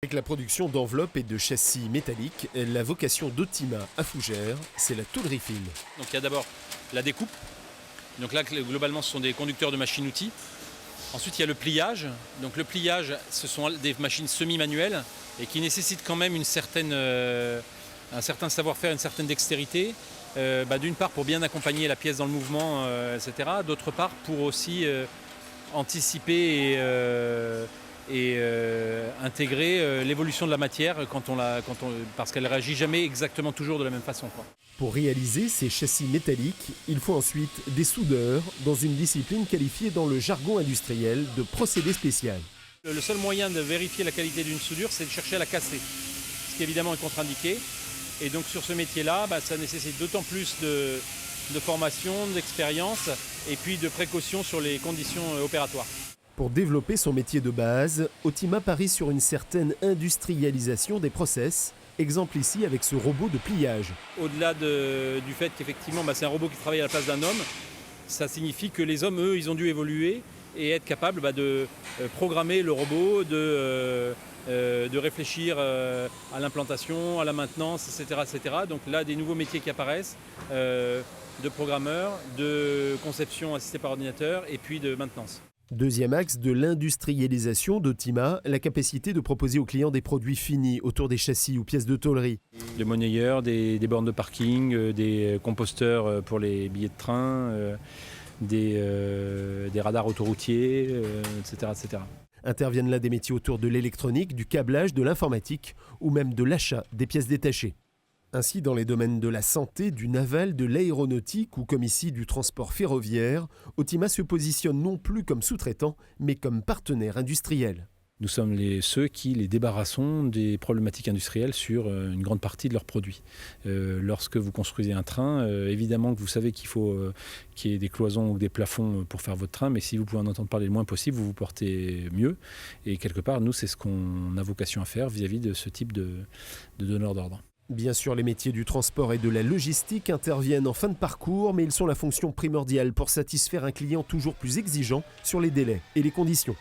Avec la production d'enveloppes et de châssis métalliques, la vocation d'Optima à Fougères, c'est la tôlerie fine. Donc il y a d'abord la découpe. Donc là, globalement, ce sont des conducteurs de machines-outils. Ensuite, il y a le pliage. Donc le pliage, ce sont des machines semi-manuelles et qui nécessitent quand même un certain savoir-faire, une certaine dextérité. D'une part, pour bien accompagner la pièce dans le mouvement, etc. D'autre part, pour aussi anticiper et intégrer l'évolution de la matière parce qu'elle ne réagit jamais exactement toujours de la même façon, quoi. Pour réaliser ces châssis métalliques, il faut ensuite des soudeurs dans une discipline qualifiée dans le jargon industriel de procédé spécial. Le seul moyen de vérifier la qualité d'une soudure, c'est de chercher à la casser, ce qui évidemment est contre-indiqué. Et donc sur ce métier-là, ça nécessite d'autant plus de formation, d'expérience et puis de précaution sur les conditions opératoires. Pour développer son métier de base, Optima parie sur une certaine industrialisation des process, exemple ici avec ce robot de pliage. Au-delà du fait qu'effectivement c'est un robot qui travaille à la place d'un homme, ça signifie que les hommes, eux, ils ont dû évoluer et être capables de programmer le robot, de réfléchir à l'implantation, à la maintenance, etc., etc. Donc là, des nouveaux métiers qui apparaissent, de programmeur, de conception assistée par ordinateur et puis de maintenance. Deuxième axe de l'industrialisation d'Optima, la capacité de proposer aux clients des produits finis autour des châssis ou pièces de tôlerie. Des monnayeurs, des bornes de parking, des composteurs pour les billets de train, des radars autoroutiers, etc., etc. Interviennent là des métiers autour de l'électronique, du câblage, de l'informatique ou même de l'achat des pièces détachées. Ainsi, dans les domaines de la santé, du naval, de l'aéronautique ou comme ici du transport ferroviaire, Optima se positionne non plus comme sous-traitant, mais comme partenaire industriel. Nous sommes ceux qui les débarrassons des problématiques industrielles sur une grande partie de leurs produits. Lorsque vous construisez un train, évidemment que vous savez qu'il faut qu'il y ait des cloisons ou des plafonds pour faire votre train, mais si vous pouvez en entendre parler le moins possible, vous vous portez mieux. Et quelque part, nous, c'est ce qu'on a vocation à faire vis-à-vis de ce type de donneurs d'ordre. Bien sûr, les métiers du transport et de la logistique interviennent en fin de parcours, mais ils sont la fonction primordiale pour satisfaire un client toujours plus exigeant sur les délais et les conditions.